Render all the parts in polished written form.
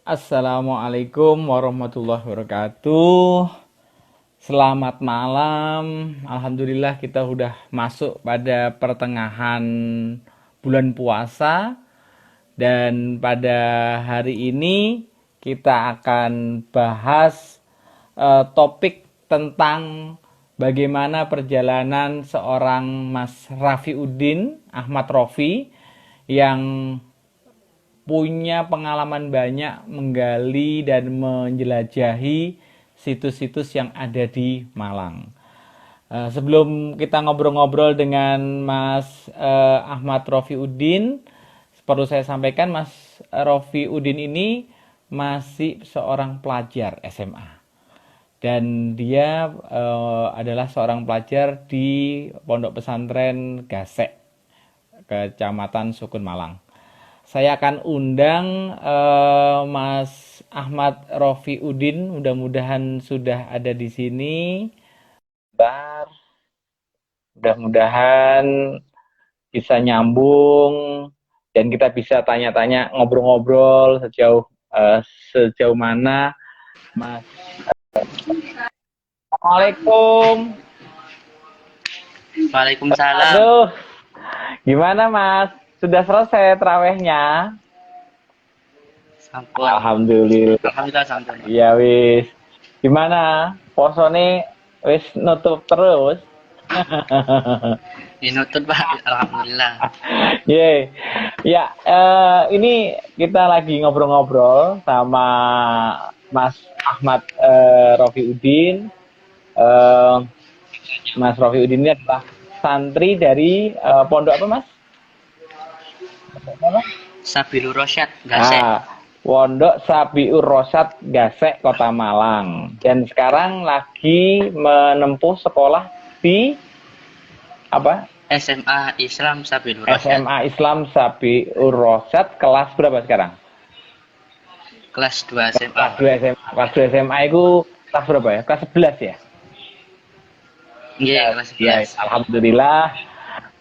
Assalamualaikum warahmatullahi wabarakatuh. Selamat malam. Alhamdulillah kita udah masuk pada pertengahan bulan puasa dan pada hari ini kita akan bahas topik tentang bagaimana perjalanan seorang Mas Rafiuddin Ahmad Rofi yang punya pengalaman banyak menggali dan menjelajahi situs-situs yang ada di Malang. Sebelum kita ngobrol-ngobrol dengan Mas Ahmad Rofiuddin, perlu saya sampaikan Mas Rofiuddin ini masih seorang pelajar SMA dan dia adalah seorang pelajar di Pondok Pesantren Gasek, Kecamatan Sukun Malang. Saya akan undang Mas Ahmad Rofiuddin, mudah-mudahan sudah ada di sini. Mudah-mudahan bisa nyambung dan kita bisa tanya-tanya, ngobrol-ngobrol sejauh mana, Mas. Assalamualaikum. Waalaikumsalam. Aduh, gimana Mas? Sudah selesai terawihnya? Sampun. Alhamdulillah. Alhamdulillah sampun. Iya wis. Gimana? Posone wis nutup terus? Dinutut Pak. Alhamdulillah. Ye. Ya, ini kita lagi ngobrol-ngobrol sama Mas Ahmad Rofiuddin. Mas Rofiuddin ini adalah santri dari pondok apa, Mas? Sabilur Rosyad, Gasek. Pondok Sabiur Rosyad Gasek, Kota Malang. Dan sekarang lagi menempuh sekolah di apa? SMA Islam Sabilur Rosyad. SMA Islam Sabiur Rosyad, kelas berapa sekarang? Kelas 2 SMA. Kelas 2 SMA. Kelas 2 SMA itu kelas berapa ya? Kelas 11 ya? Iya, kelas 11. Ya, alhamdulillah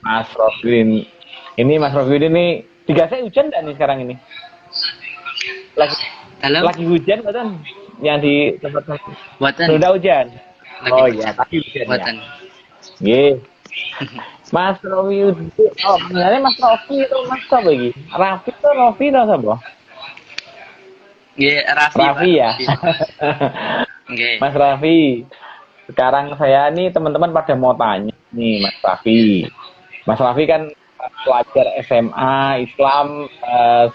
Mas Rofiuddin. Ini Mas Rofiuddin ini di Gasek hujan enggak nih sekarang ini? Lagi hujan kan yang di tempat buatan sudah hujan. lagi Oh hujan. iya, tapi hujan buatan ya. Nggih. Mas Rofiuddin, oh sebenarnya Mas Rofi itu Mas apa iki? Rafi itu Rofi atau sapa? Nggih, Raffi ya. Nggih. Mas Raffi. Sekarang saya nih teman-teman pada mau tanya nih Mas Raffi. Mas Raffi kan pelajar SMA Islam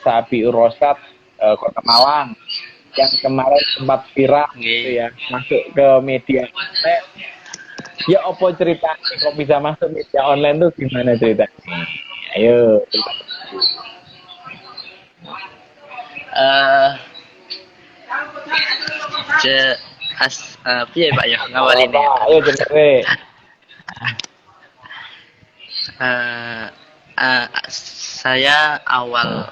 Sabiur Rosyad Kota Malang yang kemarin sempat viral gitu ya, masuk ke media online. Ya apa ceritanya kok bisa masuk media online tuh gimana ceritanya? Ayo. Piye Pak ya ngawaline? Ayo jenenge. Saya awal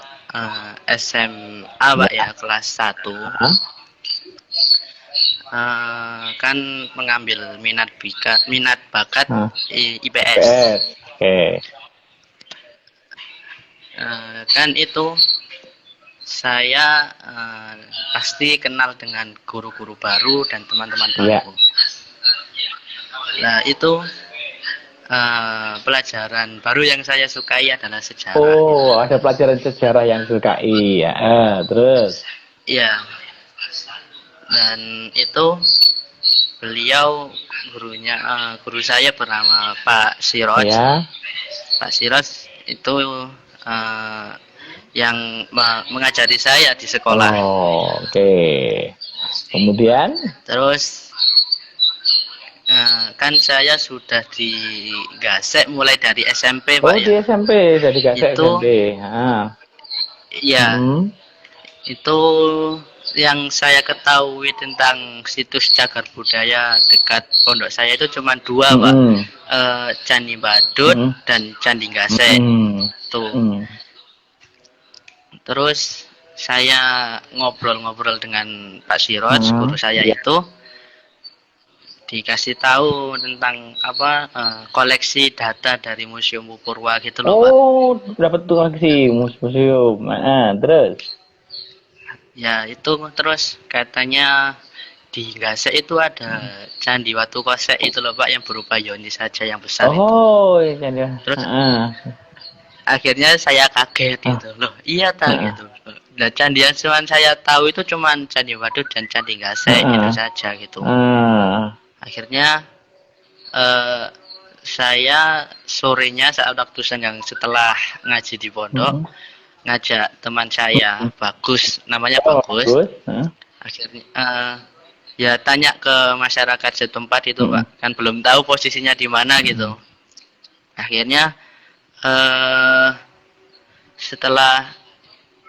SMA Pak ya, kelas 1. Kan mengambil minat bakat IPS. Oke. Kan itu saya pasti kenal dengan guru-guru baru dan teman-teman baru. Nah itu pelajaran baru yang saya sukai adalah sejarah. Oh, ada pelajaran sejarah yang sukai ya. Terus? Iya. Dan itu beliau guru saya bernama Pak Siroj. Ya. Pak Siroj itu yang mengajari saya di sekolah. Oh, oke. Kemudian? Terus kan saya sudah di Gasek mulai dari SMP Pak ya. Di SMP, dari Gasek itu, SMP. Iya. Itu yang saya ketahui tentang situs cagar budaya dekat pondok saya itu cuma 2 Pak. Candi Badut dan Candi Gasek. Tuh. Terus saya ngobrol-ngobrol dengan Pak Siroj, guru saya itu, dikasih tahu tentang koleksi data dari Museum Purwa gitu loh Pak. Oh, dapat koleksi museum. Terus? Ya itu terus katanya di Gasek itu ada Candi Watu Kosek itu loh Pak, yang berupa yoni saja yang besar itu. Oh, iya iya. Terus Heeh. akhirnya saya kaget Ah, gitu loh, iya tak heeh. gitu. Dan candi yang cuman saya tahu itu cuman Candi Waduk dan Candi Gasek itu Heeh. saja gitu. Ah. Akhirnya eh, saya sorenya saat waktu senggang setelah ngaji di pondok Mm-mm. ngajak teman saya Bagus, namanya Oh, Bagus. bagus. Heeh. Akhirnya ya tanya ke masyarakat setempat itu Mm-mm. Pak, kan belum tahu posisinya di mana gitu. Mm-mm. Akhirnya eh, setelah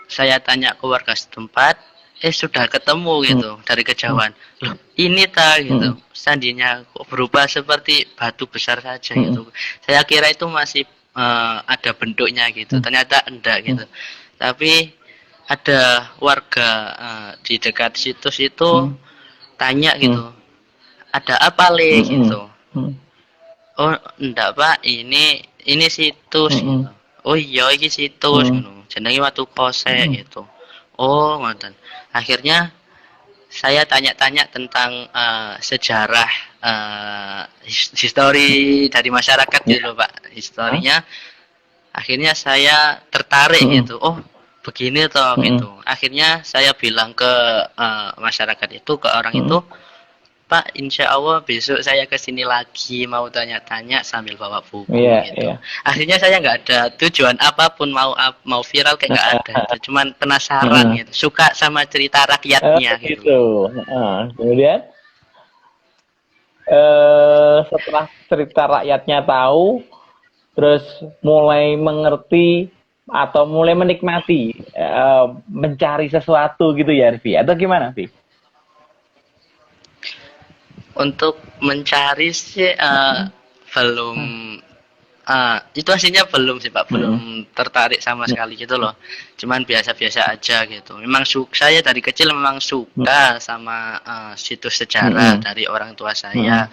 saya tanya ke warga setempat, sudah ketemu gitu dari kejauhan. Loh, ini tak gitu. Mm-mm. Sandinya kok berubah seperti batu besar saja Mm-mm. gitu. Saya kira itu masih ada bentuknya gitu. Mm-mm. Ternyata enggak gitu. Tapi ada warga di dekat situs itu Mm-mm. tanya Mm-mm. gitu. Ada apa le Mm-mm. gitu. Mm-mm. Oh, enggak Pak, ini situs gitu. Mm-mm. Oh iya, ini situs Mm-mm. gitu. Jenenge Watu Kosek Mm-mm. gitu. Oh, ngoten. Akhirnya saya tanya-tanya tentang sejarah histori dari masyarakat gitu Ya. loh Pak. Hah? Historinya akhirnya saya tertarik Mm-mm. gitu. Oh, begini toh Mm-mm. gitu. Akhirnya saya bilang ke masyarakat itu, ke orang itu, Mm-mm. Pak, insya Allah besok saya kesini lagi mau tanya-tanya sambil bawa buku Iya, gitu. iya. Akhirnya saya nggak ada tujuan apapun mau viral kayak nggak ada itu. Cuman penasaran Heeh. gitu, suka sama cerita Oh, rakyatnya gitu gitu. loh. Heeh. Kemudian setelah cerita rakyatnya tahu, terus mulai mengerti atau mulai menikmati mencari sesuatu gitu ya, Rivi? Atau gimana, Vi? Untuk mencari sih belum itu aslinya belum sih Pak, belum Mm-mm. tertarik sama sekali gitu loh. Cuman biasa-biasa aja gitu. Memang saya dari kecil memang suka sama situs sejarah Mm-mm. dari orang tua saya. Mm-mm.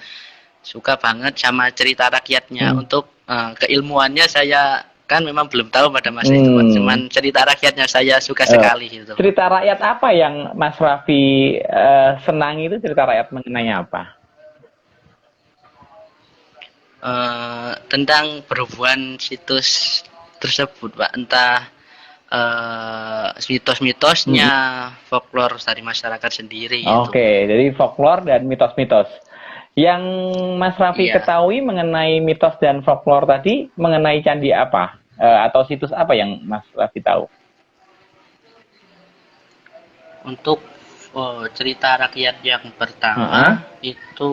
Suka banget sama cerita rakyatnya. Mm-mm. Untuk keilmuannya saya kan memang belum tahu pada masa itu Pak. Hmm. Cuman cerita rakyatnya saya suka Eh, sekali gitu loh. cerita rakyat apa yang Mas Raffi senang itu cerita rakyat mengenai apa? Tentang berhubungan situs tersebut Pak, entah mitos-mitosnya, Mm-mm. folklore dari masyarakat sendiri gitu. Oke, jadi folklore dan mitos-mitos. Yang Mas Raffi Iya, ketahui mengenai mitos dan folklore tadi, mengenai candi apa? Atau situs apa yang Mas Raffi tahu? untuk cerita rakyat yang Heeh. pertama itu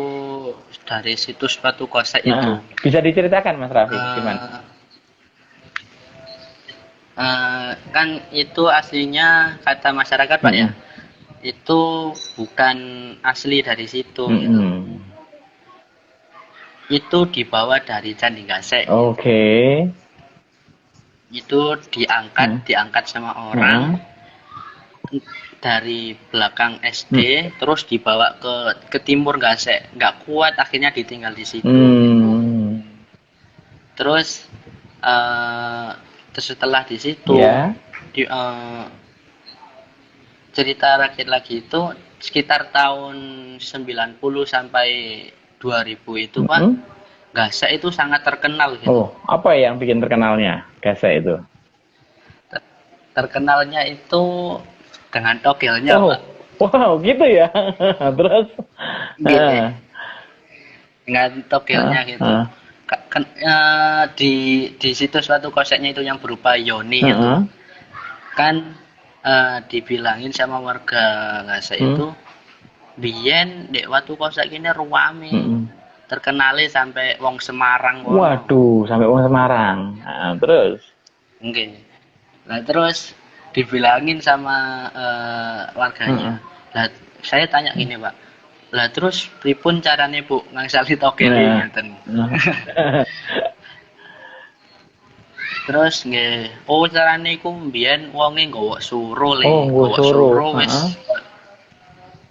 dari situs Batu Kosek Heeh. itu. Bisa diceritakan Mas Raffi, gimana? Eh, kan itu aslinya kata masyarakat Pak ya, Mm-mm. itu bukan asli dari situ gitu. Mm-mm. Itu dibawa dari Candi Gasek gitu. Oke. Itu diangkat Heeh. diangkat sama orang Heeh. dari belakang SD terus dibawa ke timur nggak kuat akhirnya ditinggal di situ gitu. Hmm. Terus eh setelah di situ Ya. cerita rakyat lagi itu sekitar tahun 90 sampai 2000 itu Pak, Mm-mm. Gasek itu sangat terkenal gitu. Oh, apa yang bikin terkenalnya Gasa itu? Terkenalnya itu dengan togelnya Oh, Pak. wow, gitu ya. Terus, Gini, ah, dengan togelnya ah, gitu. ah, Di situs suatu koseknya itu yang berupa yoni itu ah, kan dibilangin sama warga Ngasa hmm, itu biyen dek watu kosek ini ruame hmm. terkenali sampai wong Semarang kono. Waduh, sampai Wong Semarang. Nah, terus, Mungkin. Nah terus dibilangin sama Heeh. warganya. Lah saya tanya gini Pak, lah terus pripun carane Bu ngangsali togel Nah, ngeten. nah. Terus nggih, oh carane iku mbiyen wonge nggawa suro le, Oh, gue nggawa suruh. suro wis Heeh.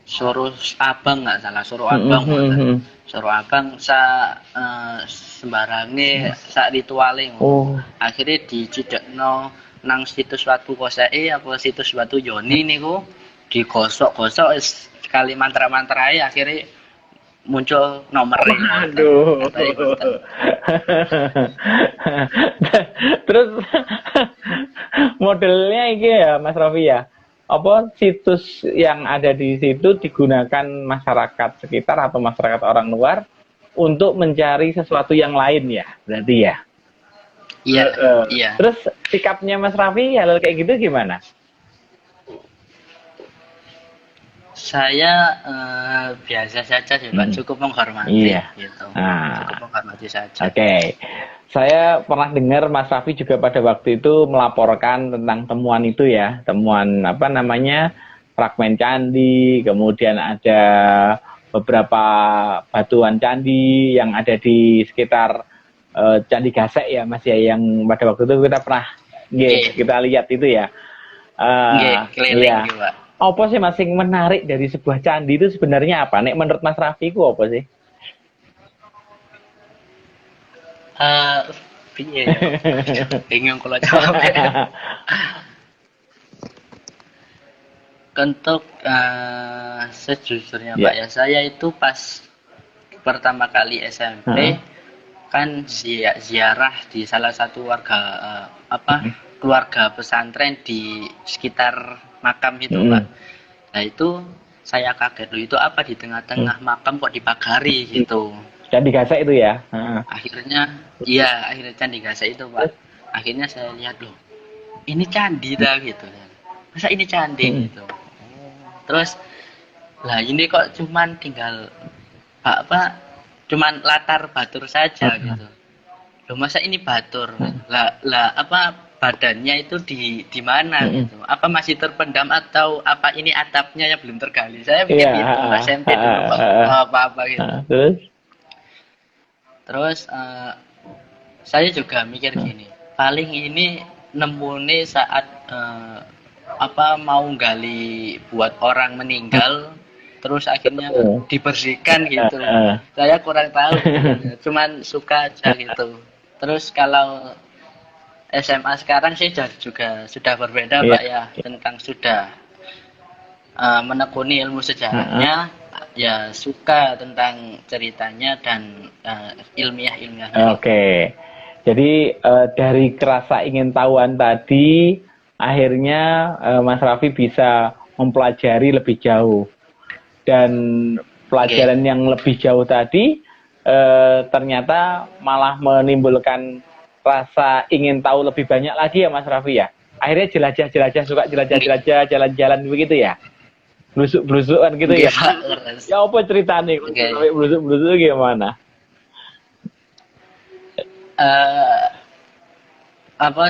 suro abang nggak salah, suro Hmm, abang hmm, ngoten. hmm. Suro abang sembarange sak rituale ngono. Oh, Akhirnya dicidekno nang situs Watu Koseke apa situs Watu Yoni niku digosok-gosok sekali mantra-mantra akhirnya muncul nomornya ngoten. Aduh. Katanya ngoten. Terus modelnya iki ya Mas Rofi ya. Apa situs yang ada di situ digunakan masyarakat sekitar atau masyarakat orang luar untuk mencari sesuatu yang lain ya, berarti ya. Iya, iya. Terus sikapnya Mas Raffi hal kayak gitu gimana? Saya biasa saja sih Pak, cukup menghormati Iya. gitu. Nah, Cukup menghormati saja. Oke. Saya pernah dengar Mas Raffi juga pada waktu itu melaporkan tentang temuan itu ya, temuan apa namanya fragmen candi, kemudian ada beberapa batuan candi yang ada di sekitar Candi Gasek ya Mas ya, yang pada waktu itu kita pernah kita lihat itu ya. Keliling Iya. gitu Pak. Apa sih Mas yang menarik dari sebuah candi itu sebenarnya apa? Nek menurut Mas Raffi itu apa sih? Piye ya? Bingung kalau jawabnya. Untuk sejujurnya Pak ya, saya itu pas pertama kali SMP kan ziarah di salah satu warga keluarga pesantren di sekitar makam itu Pak. Nah itu saya kaget loh, itu apa di tengah-tengah makam kok dipagari gitu. Candi Gasek itu ya. Akhirnya Candi Gasek itu Pak. Akhirnya saya lihat loh, ini candi dah gitu. Masa ini candi gitu. Terus lah ini kok cuman tinggal cuman latar batur saja gitu. Loh masa ini batur? Lah apa badannya itu di mana gitu? Apa masih terpendam atau apa ini atapnya yang belum tergali? Saya pikir gitu, SMP dulu Pak. Apa gitu. Terus saya juga mikir gini, paling ini nemune saat mau gali buat orang meninggal terus akhirnya dibersihkan gitu. Saya kurang tahu gitu. Cuman suka aja gitu. Terus kalau SMA sekarang sih juga sudah berbeda Pak ya, tentang sudah menekuni ilmu sejarahnya, ya suka tentang ceritanya dan ilmiah-ilmiahnya. Oke. Jadi dari kerasa ingin tahuan tadi akhirnya Mas Raffi bisa mempelajari lebih jauh, dan pelajaran yang lebih jauh tadi ternyata malah menimbulkan rasa ingin tahu lebih banyak lagi ya Mas Raffi ya. Akhirnya jelajah-jelajah, suka jelajah-jelajah, jalan-jalan begitu ya. Blusuk-blusukan gitu ya. Ya apa ceritanya sampai blusuk-blusuk gimana?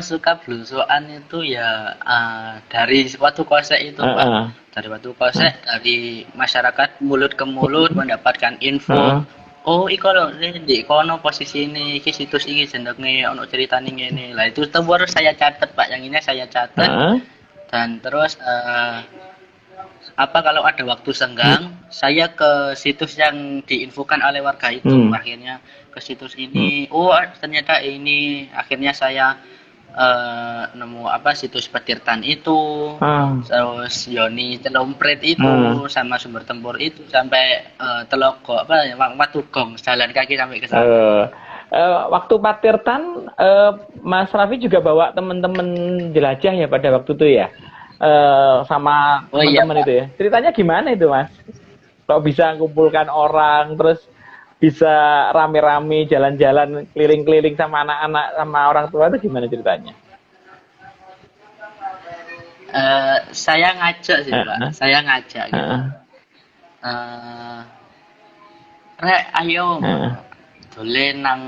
Suka blusukan itu ya dari waktu kosek itu Pak. Dari waktu kosek, dari masyarakat mulut ke mulut mendapatkan info. Oh, iko lho di kono posisi ini, iki situs iki jenenge ono ceritane ngene. Lah itu harus saya catat Pak, yang ini saya catat. Dan terus kalau ada waktu senggang, saya ke situs yang diinfokan oleh warga itu. Akhirnya ke situs ini, oh ternyata ini. Akhirnya saya nemu situs Petirtan itu, terus Yoni Telompret itu, sama Sumber Tempur itu, sampai Telogo Watugong, jalan kaki sampai ke sana. Waktu Patirtan, Mas Raffi juga bawa teman-teman jelajah ya pada waktu itu ya, sama teman-teman itu ya. Ceritanya gimana itu Mas? Kok bisa kumpulkan orang, terus bisa rame-rame jalan-jalan keliling-keliling sama anak-anak sama orang tua, itu gimana ceritanya? Saya ngajak sih Pak, saya ngajak gitu. Rek ayo dolen nang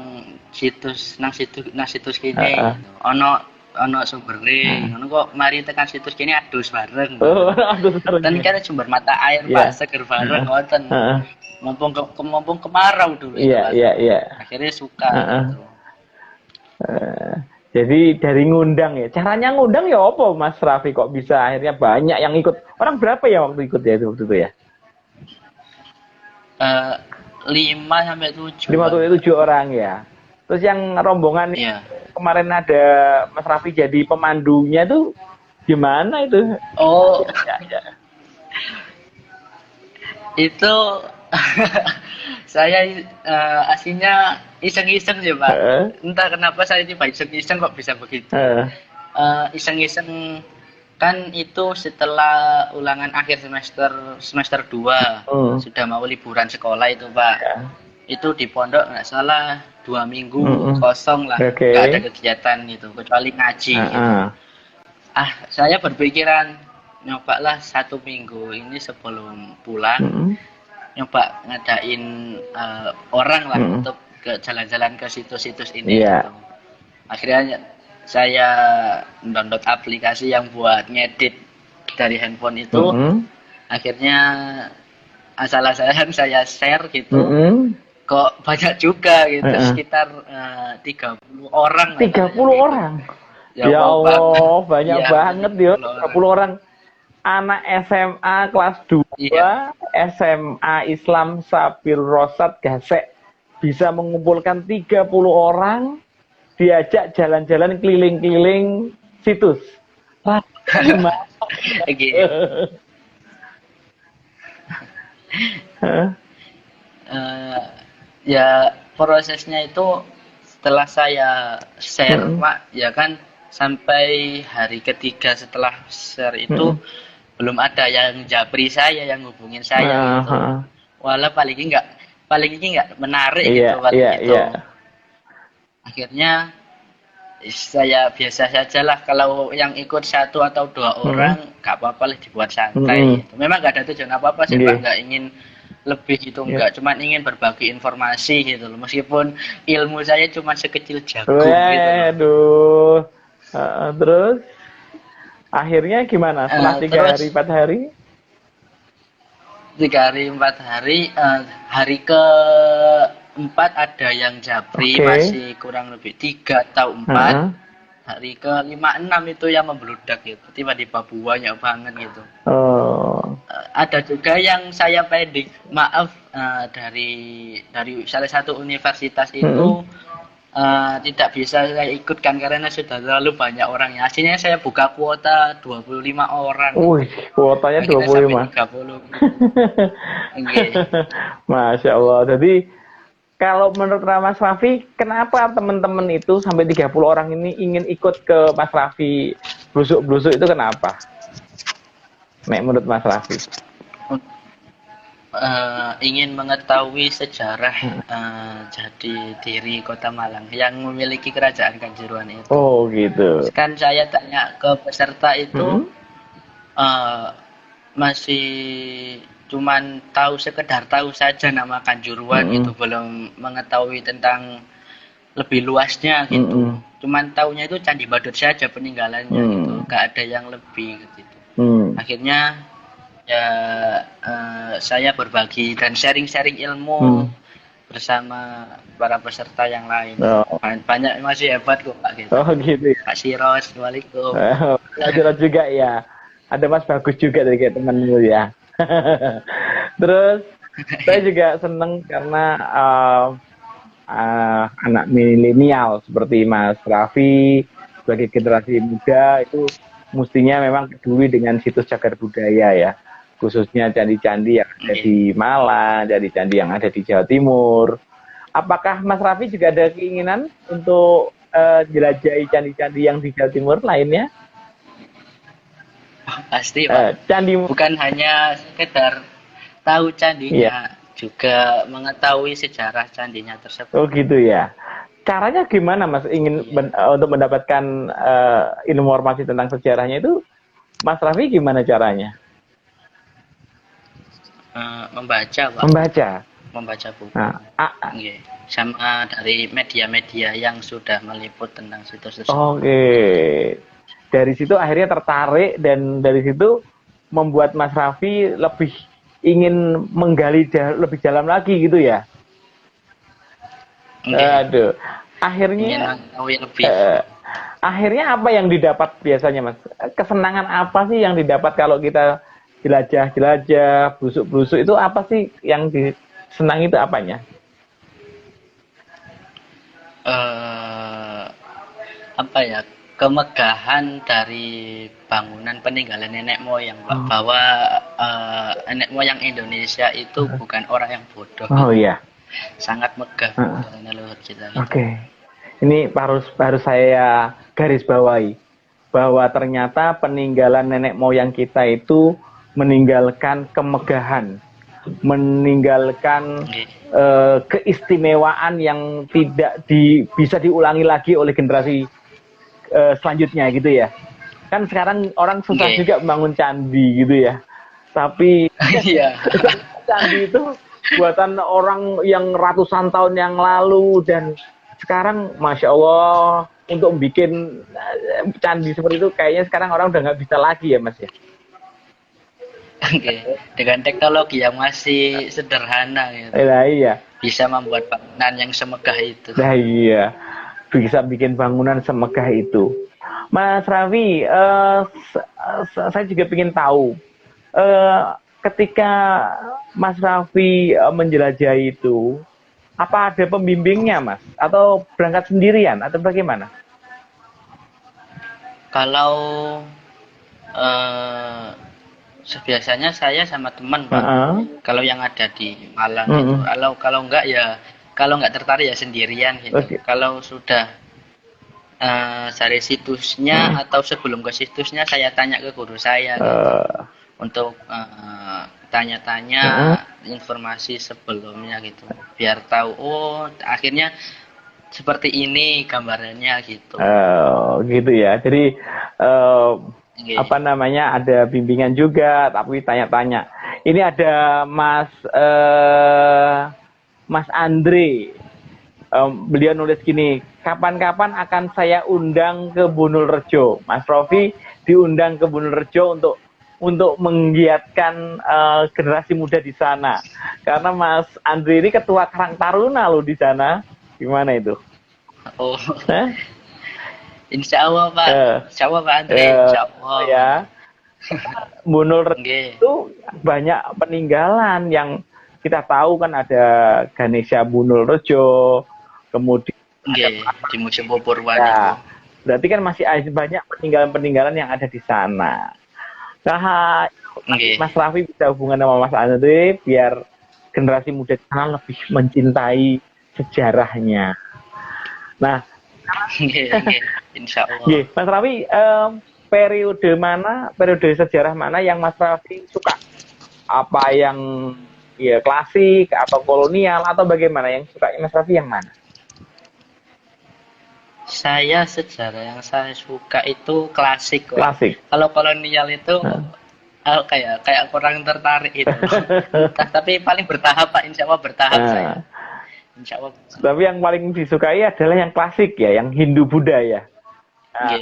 situs kene gitu. Ono sumbere, ngono kok mari tekan situs kene adus bareng. Dan kan sumber mata air Pak, seger bareng ngoten. Mumpung kemarau dulu Iya. Akhirnya suka gitu. Jadi dari ngundang ya, caranya ngundang ya apa Mas Raffi kok bisa akhirnya banyak yang ikut? Orang berapa ya waktu ikut ya waktu itu ya? 5 sampai 7. 5 sampai 7 orang ya. Terus yang rombongan kemarin ada Mas Raffi jadi pemandunya tuh gimana itu? Oh. Itu saya aslinya iseng-iseng sih Pak. Heeh. Entah kenapa saya tiba iseng-iseng kok bisa begitu. Heeh. Iseng-iseng kan itu setelah ulangan akhir semester 2 Hmm. sudah mau liburan sekolah itu Pak. Ya. Itu di pondok nggak salah 2 minggu Mm-mm. kosong lah, Oke. nggak ada kegiatan gitu kecuali ngaji gitu. Heeh. Saya berpikiran nyobalah 1 minggu ini sebelum pulang Mm-mm. nyoba ngadain orang lah Mm-mm. untuk ke jalan-jalan ke situs-situs ini Iya. gitu. Akhirnya saya download aplikasi yang buat ngedit dari handphone itu. Mm-mm. Akhirnya asal-asalan saya share gitu. Mm-mm. Kok banyak juga gitu, Heeh. sekitar 30 orang lah 30 katanya gitu. orang. Ya Ya Allah, Allah, banyak iya banget ya, 30 orang. 30 orang. Anak SMA kelas 2, Iya. SMA Islam Sabir Rosat Gasek bisa mengumpulkan 30 orang, diajak jalan-jalan keliling-keliling situs. Wah, gimana? Gini, Heeh. eh, ya prosesnya itu setelah saya share Mm-mm. Pak, ya kan sampai hari ketiga setelah share itu Mm-mm. belum ada yang japri saya, yang hubungin saya Ah, gitu. ah. Walau paling ini nggak menarik Iya, gitu waktu iya, itu. iya. Akhirnya saya biasa saja lah, kalau yang ikut 1 atau 2 Mm-mm. orang nggak apa-apa lah, dibuat Mm-mm. santai gitu. Memang nggak ada tujuan apa-apa sih Pak, Nggih. nggak ingin lebih gitu, Iya. nggak, cuman ingin berbagi informasi gitu loh, meskipun ilmu saya cuma sekecil jagung gitu loh. Waduh. Terus akhirnya gimana? Setelah tiga Terus hari, 4 hari? 3 hari 4 hari, hari ke-4 ada yang japri, Oke. masih kurang lebih 3 atau 4. Heeh. Hari ke-5 6 itu yang membludak gitu, tiba-tiba banyak banget gitu. Oh. Ada juga yang saya pending, maaf, dari salah satu universitas itu Mm-mm. tidak bisa saya ikutkan karena sudah terlalu banyak orangnya. Aslinya saya buka kuota 25 orang gitu. Wih, kuotanya Akhirnya sampai 25. 30 gitu. Oke. Masya Allah. Jadi kalau menurut Mas Raffi, kenapa teman-teman itu sampai 30 orang ini ingin ikut ke Mas Raffi blusuk-blusuk itu kenapa? Nek menurut Mas Raffi. Ingin mengetahui sejarah jadi diri Kota Malang yang memiliki kerajaan Kanjuruhan itu. Oh gitu. Kan saya tanya ke peserta itu, Mm-mm. masih cuman sekedar tahu saja nama Kanjuruhan Mm-mm. gitu, belum mengetahui tentang lebih luasnya gitu. Mm-mm. Cuman taunya itu Candi Badut saja peninggalannya gitu, gak ada yang lebih gitu. Mm. Akhirnya ya saya berbagi dan sharing-sharing ilmu Mm. bersama para peserta yang lain. Oh. Banyak masih hebat kok Pak gitu. Oh gitu ya. Pak Siros, Waalaikumsalam. Wajar juga ya. Ada Mas Bagus juga dari kayak temanmu ya. Terus saya juga seneng karena anak milenial seperti Mas Raffi sebagai generasi muda itu mestinya memang peduli dengan situs cagar budaya ya, khususnya candi-candi yang ada di Malang, candi-candi yang ada di Jawa Timur. Apakah Mas Raffi juga ada keinginan untuk jelajahi candi-candi yang di Jawa Timur lainnya? Pasti Pak. Candi Bukan hanya sekedar tahu candinya, juga mengetahui sejarah candinya tersebut. Oh gitu ya. Caranya gimana Mas ingin untuk mendapatkan informasi tentang sejarahnya itu, Mas Raffi gimana caranya? Membaca Pak. Membaca buku. Nah, sama dari media-media yang sudah meliput tentang situs tersebut. Oke. Dari situ akhirnya tertarik dan dari situ membuat Mas Raffi lebih ingin menggali lebih dalam lagi gitu ya. Aduh. Akhirnya lebih. Akhirnya apa yang didapat biasanya Mas? Kesenangan apa sih yang didapat kalau kita jelajah, blusuk-blusuk itu apa sih yang disenangi itu apanya? Apa ya? kemegahan dari bangunan peninggalan nenek moyang, Pak, bahwa nenek moyang Indonesia itu bukan orang yang bodoh. Oh iya. Sangat megah dari leluhur kita. Oke. Ini harus saya garis bawahi bahwa ternyata peninggalan nenek moyang kita itu meninggalkan kemegahan, meninggalkan keistimewaan yang tidak bisa diulangi lagi oleh generasi selanjutnya gitu ya. Kan sekarang orang susah juga membangun candi gitu ya. Tapi candi itu buatan orang yang ratusan tahun yang lalu, dan sekarang Masya Allah untuk bikin candi seperti itu kayaknya sekarang orang udah nggak bisa lagi ya Mas ya. Dengan teknologi yang masih sederhana gitu. Iya. Bisa membuat bangunan yang semegah itu. Iya. Bisa bikin bangunan semegah itu. Mas Raffi, saya juga ingin tahu, ketika Mas Raffi menjelajahi itu, apa ada pembimbingnya Mas? Atau berangkat sendirian? Atau bagaimana? Kalau biasanya saya sama teman, Pak. Kalau yang ada di Malang gitu. Kalau enggak ya, kalau enggak tertarik ya sendirian gitu. Kalau sudah cari situsnya atau sebelum ke situsnya saya tanya ke guru saya gitu. Untuk tanya-tanya informasi sebelumnya gitu. Biar tahu akhirnya seperti ini gambarannya gitu. Gitu ya. Jadi ada bimbingan juga, tapi tanya-tanya. Ini ada Mas Andre, beliau nulis gini, kapan-kapan akan saya undang ke Bunulrejo. Mas Raffi diundang ke Bunulrejo untuk menggiatkan generasi muda di sana. Karena Mas Andre ini ketua Karang Taruna loh di sana. Gimana itu? Insya Allah Pak, Insya Allah Pak Andre, Insya Allah. Ya. Bunulrejo itu banyak peninggalan yang kita tahu kan, ada Ganesha Bunulrejo, kemudian di Museum Purwan. Berarti kan masih banyak peninggalan-peninggalan yang ada di sana. Nah, Mas Raffi bisa hubungan sama Mas Andre biar generasi muda di sana lebih mencintai sejarahnya. Nah, Insya Allah. Mas Raffi, periode sejarah mana yang Mas Raffi suka? Apa yang klasik atau kolonial atau bagaimana? Yang suka Mas Raffi yang mana? Saya sejarah yang saya suka itu klasik. Klasik. Kalau kolonial itu kayak kurang tertarik itu. Tapi paling bertahap Pak, Insya Allah bertahap saya. Insya Allah. Tapi yang paling disukai adalah yang klasik ya, yang Hindu Buddha ya.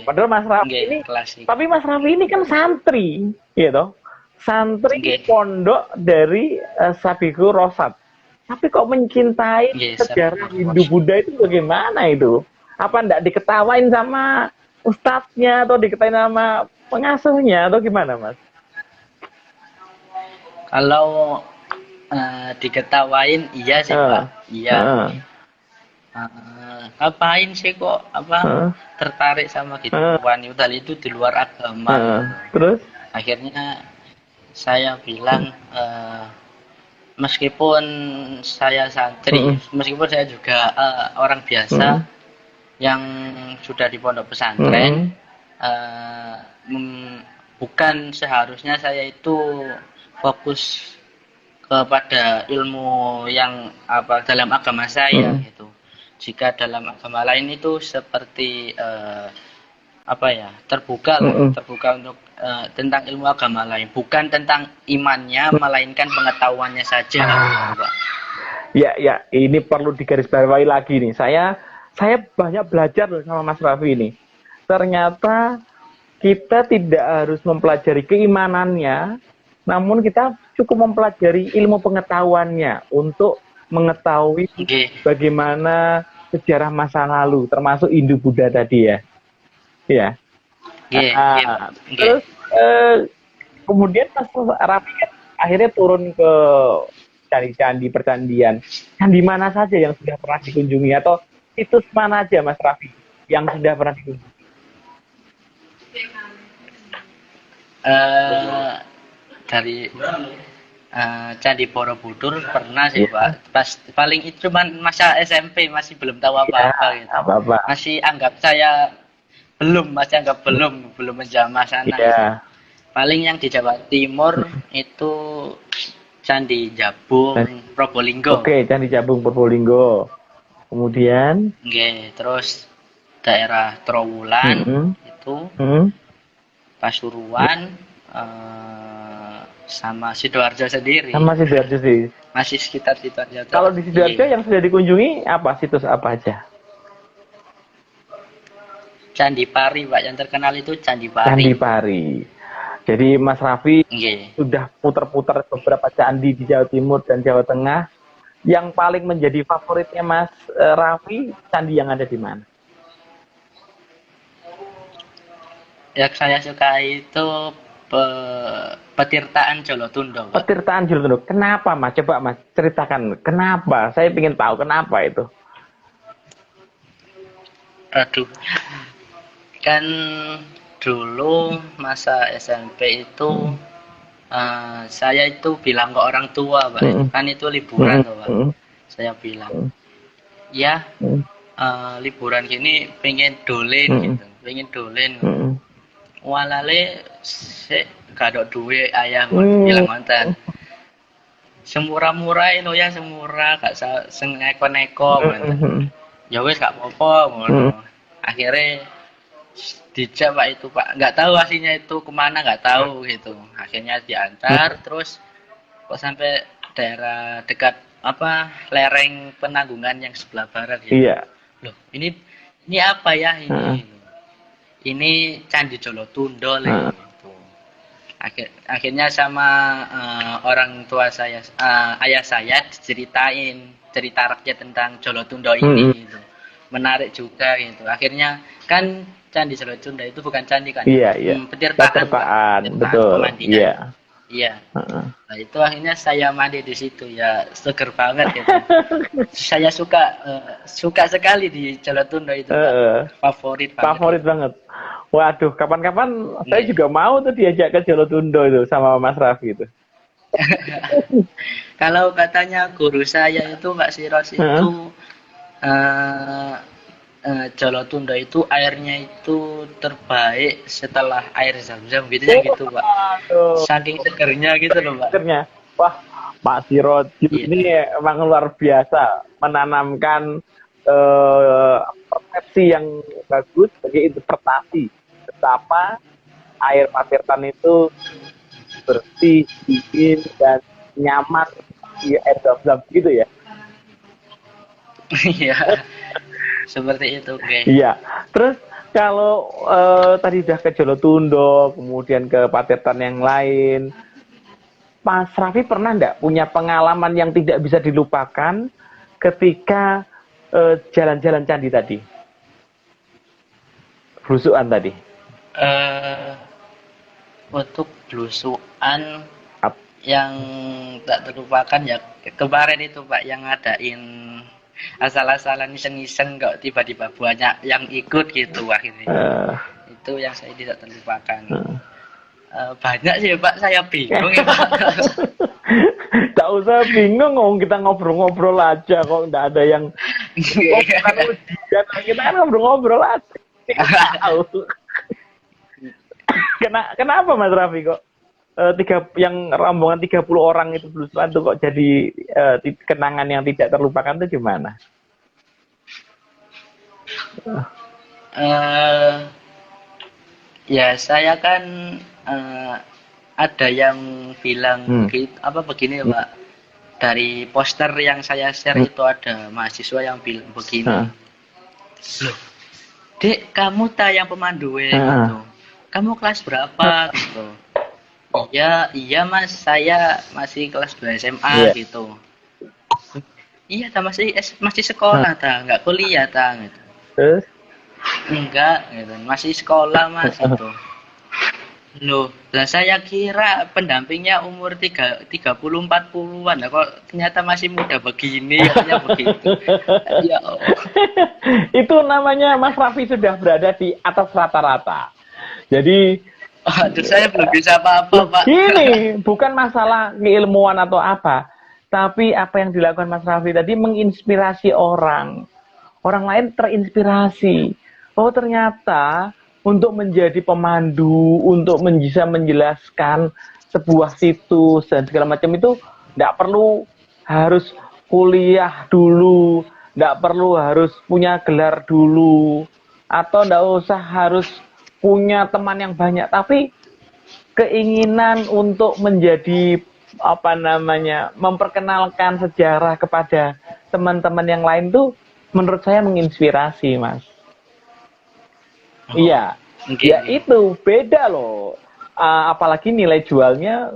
Padahal Mas Raffi ini klasik. Tapi Mas Raffi ini kan santri, gitu. Santri pondok dari Sabiku Rosat. Tapi kok mencintai sejarah Hindu Buddha itu bagaimana itu? Apa enggak diketawain sama ustadznya atau diketawain sama pengasuhnya atau gimana Mas? Kalau diketawain iya sih Pak, iya. Ngapain sih kok tertarik sama gitu wanita itu di luar agama? Terus? Akhirnya saya bilang meskipun saya santri, meskipun saya juga orang biasa yang sudah di pondok pesantren, bukan seharusnya saya itu fokus kepada ilmu yang dalam agama saya gitu. Jika dalam agama lain itu seperti terbuka untuk tentang ilmu agama lain, bukan tentang imannya melainkan pengetahuannya saja. Ya, ini perlu digarisbawahi lagi nih. Saya banyak belajar loh sama Mas Raffi ini. Ternyata kita tidak harus mempelajari keimanannya, namun kita cukup mempelajari ilmu pengetahuannya untuk mengetahui bagaimana sejarah masa lalu, termasuk Hindu Buddha tadi ya. Ya. Terus kemudian Mas Raffi kan akhirnya turun ke candi-candi percandian. Candi mana saja yang sudah pernah dikunjungi atau situs mana aja Mas Raffi yang sudah pernah dikunjungi? eh dari Candi Borobudur pernah sih Iya. Pak. Pas paling itu cuman masa SMP, masih belum tahu Ya, apa-apa gitu. apa-apa. Masih anggap saya masih anggap belum menjamah sana gitu. Iya. Paling yang di Jawa Timur itu Candi Jabung, Probolinggo. Oke, Candi Jabung Probolinggo. Kemudian, Nggih, terus daerah Trowulan mm-mm, itu, mm, Pasuruan, sama Sidoarjo sendiri. sama Sidoarjo sih. Masih sekitar Sidoarjo. Kalau di Sidoarjo Iya. yang sudah dikunjungi apa? Situs apa aja? Candi Pari, Pak. Yang terkenal itu Candi Pari. Candi Pari. Jadi Mas Raffi Nggih. sudah putar-putar beberapa candi di Jawa Timur dan Jawa Tengah. Yang paling menjadi favoritnya Mas Raffi, candi yang ada di mana? Yang saya suka itu Petirtaan Jolotundo, Pak. Petirtaan Jolotundo. Kenapa Mas? Coba Mas ceritakan. Kenapa? Saya ingin tahu kenapa itu. Aduh. Kan dulu masa SMP itu saya itu bilang ke orang tua, Pak. Kan itu liburan tuh, Pak. Saya bilang, ya liburan gini pengen dolen gitu, pengen dolen. Walale sik gak ada duit ayah bilang mantan. Semurah-murah lo ya, semurah gak seneko-neko mantan. Ya wis gak apa-apa ngono. Akhirnya dijak Pak itu Pak, nggak tahu aslinya itu kemana, nggak tahu gitu. Akhirnya diantar terus kok sampai daerah dekat apa lereng Penanggungan yang sebelah barat gitu. Iya. Loh ini apa ya ini? Ini Candi Jolotundo gitu. Akhirnya sama orang tua saya, ayah saya diceritain cerita rakyat tentang Jolotundo ini gitu. Menarik juga gitu. Akhirnya kan Candi Jolotundo itu bukan candi kan? Iya. Petirtaan, betul. Pemandian. Iya. Iya. Nah itu akhirnya saya mandi di situ ya, seger banget gitu. Saya suka sekali di Jolotundo itu. Favorit banget. Favorit banget. Waduh, kapan-kapan saya juga mau tuh diajak ke Jolotundo itu sama Mas Raffi itu. Kalau katanya guru saya itu Mbak Siros itu Jolotundo itu airnya itu terbaik setelah air Zam-Zam gitu ya gitu Pak. Saking segernya gitu loh Pak. Segernya. Wah, Pak Sirot ini emang luar biasa menanamkan persepsi yang bagus sebagai interpretasi betapa air Patirtan itu bersih, dingin dan nyaman di air Zam-Zam gitu ya. Iya. Seperti itu, oke. Iya. Terus kalau tadi udah ke Jolotundo, kemudian ke Patirtan yang lain, Mas Raffi pernah enggak punya pengalaman yang tidak bisa dilupakan ketika jalan-jalan candi tadi? Blusukan tadi. Untuk blusukan yang tak terlupakan ya kemarin itu Pak yang ngadain asal-asalan iseng-iseng kok tiba-tiba banyak yang ikut gitu akhirnya. Itu yang saya tidak terlupakan. Banyak sih Pak, saya bingung ya Pak. Tak usah bingung, kita ngobrol-ngobrol aja kok, nggak ada yang kita kan ngobrol-ngobrol aja. Kenapa Mas Raffi kok yang rombongan 30 orang itu blusukan tuh kok jadi kenangan yang tidak terlupakan itu gimana? Ya saya kan ada yang bilang begini Pak, dari poster yang saya share itu ada mahasiswa yang bilang begini, loh Dek kamu yang pemandu gitu, kamu kelas berapa gitu. Iya Mas, saya masih kelas 2 SMA gitu. Iya masih sekolah nggak kuliah gitu. Enggak gitu. Masih sekolah Mas gitu. Loh, lah saya kira pendampingnya umur 30-40-an. Nah, kok ternyata masih muda begini, katanya begitu. Ya Allah. Itu namanya Mas Raffi sudah berada di atas rata-rata. Jadi Waduh, saya belum bisa apa-apa, Pak. ini bukan masalah keilmuan atau apa, tapi apa yang dilakukan Mas Raffi tadi menginspirasi orang. Orang lain terinspirasi. Oh ternyata untuk menjadi pemandu, untuk bisa menjelaskan sebuah situs dan segala macam itu tidak perlu harus kuliah dulu, tidak perlu harus punya gelar dulu, atau tidak usah harus punya teman yang banyak, tapi keinginan untuk menjadi apa namanya memperkenalkan sejarah kepada teman-teman yang lain tuh menurut saya menginspirasi, Mas. Oh, Iya, ya mungkin. itu beda loh. Apalagi nilai jualnya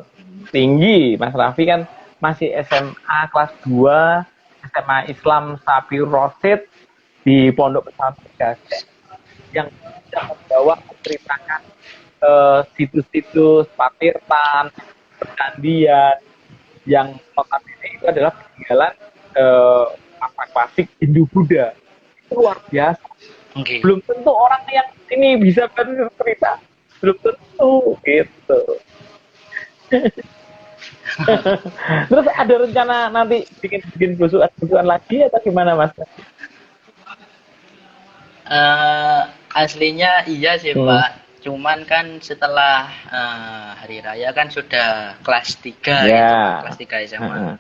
tinggi. Mas Raffi kan masih SMA kelas 2, SMA Islam Sabiur Rosyid di Pondok Pesantren Gajah yang bisa membawa menceritakan situs-situs Patirtan, percandian yang notabene itu adalah peninggalan masa klasik Hindu Buddha. Itu luar biasa. Oke. Belum tentu orang yang ini bisa bercerita, belum tentu gitu. Terus ada rencana nanti bikin busukan lagi atau gimana, Mas? Eh, Aslinya iya sih, Hmm. Pak. Cuman kan setelah hari raya kan sudah kelas 3 gitu, Pak. Ya. Kelas 3 SMA. Heeh.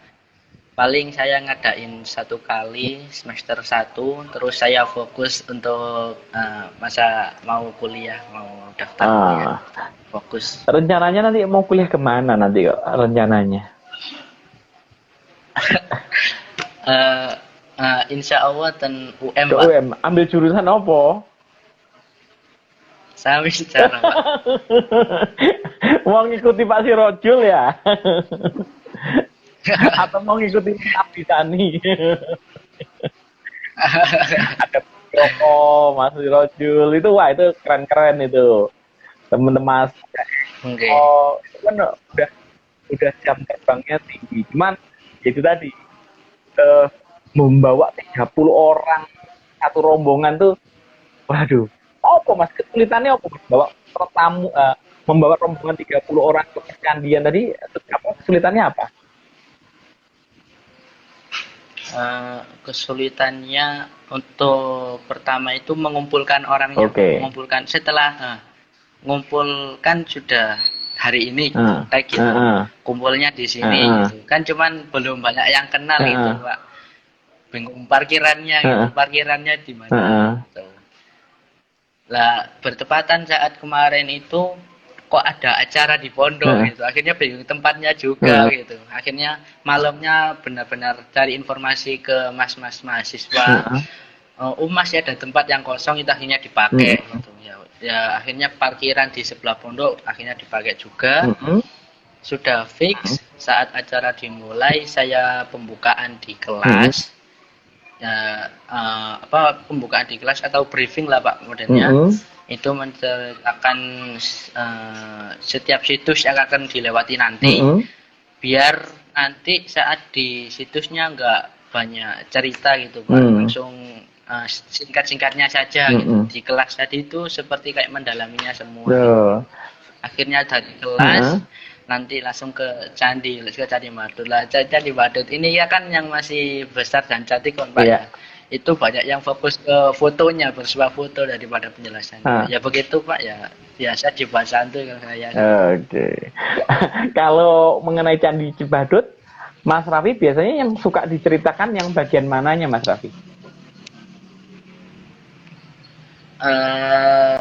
Paling saya ngadain satu kali semester 1, terus saya fokus untuk masa mau kuliah, mau daftar kuliah. Ah, Fokus. rencananya nanti mau kuliah kemana nanti kok rencananya? Eh Insya Allah dan UM, Ke Pak. UM, ambil jurusan apa? Saya bicara, Pak. Mau ngikuti Pak Sirojul ya? Atau mau ngikuti Nabi Sani? Ada Joko, Mas Sirojul, itu wah itu keren-keren itu. Temen-temen Mas, Oke. oh itu kan udah jam terbangnya tinggi. Cuman itu tadi eh, membawa 30 orang satu rombongan tuh, waduh, apa Mas kesulitannya apa Mas? Bawa tamu membawa rombongan 30 orang ke percandian tadi apa kesulitannya apa? Kesulitannya untuk pertama itu mengumpulkan orangnya, Pak. Oke. Mengumpulkan setelah ngumpulkan sudah hari ini gitu, Heeh. kayak gitu. Heeh. Kumpulnya di sini Heeh. gitu. Kan cuman belum banyak yang kenal gitu, Heeh. Pak. Bingung parkirannya gitu. Heeh. Parkirannya di mana Heeh. gitu. Lah, bertepatan saat kemarin itu kok ada acara di pondok Heeh. gitu. Akhirnya bingung tempatnya juga Heeh. gitu. Akhirnya malamnya benar-benar cari informasi ke mas-mas mahasiswa. Heeh. Masih ada tempat yang kosong itu akhirnya dipakai Heeh. gitu. Ya akhirnya parkiran di sebelah pondok akhirnya dipakai juga. Heeh. Sudah fix saat acara dimulai saya pembukaan di Heeh. kelas. Ya, pembukaan di kelas atau briefing lah Pak modelnya. Heeh. Itu menceritakan setiap situs yang akan dilewati nanti, Heeh. biar nanti saat di situsnya nggak banyak cerita gitu Pak, langsung singkat-singkatnya saja gitu. Di kelas tadi itu seperti kayak mendalaminya semua gitu. Tuh. Akhirnya dari kelas Heeh. nanti langsung ke Candi Badut lah. Candi Badut ini ya kan yang masih besar dan cantik kan Pak ya. Iya. Itu banyak yang fokus ke fotonya, bersuah foto daripada penjelasannya. Ya begitu Pak ya, biasa dibuat santuy kalau saya. Oke. Kalau mengenai Candi Cibadut, Mas Raffi biasanya yang suka diceritakan yang bagian mananya, Mas Raffi? Eh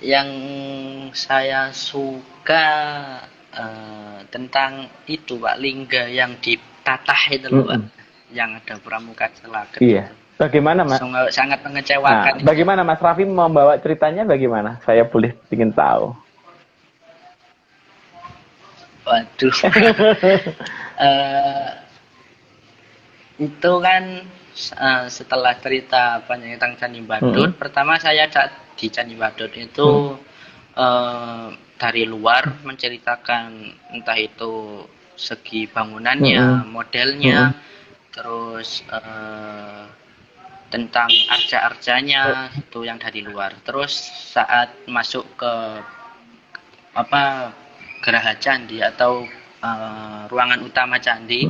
yang saya suka tentang itu Pak, lingga yang ditatah itu loh Pak, yang ada pramuka celaket Iya. itu. Bagaimana, Mas? Sangat mengecewakan. Nah, bagaimana Mas Raffi membawa ceritanya bagaimana? Saya boleh ingin tahu. Waduh. Itu kan setelah cerita banyak tentang Candi Badut, pertama saya di Candi Badut itu dari luar menceritakan entah itu segi bangunannya, modelnya, terus tentang arca-arcanya itu yang dari luar. Terus saat masuk ke apa geraha candi atau ruangan utama candi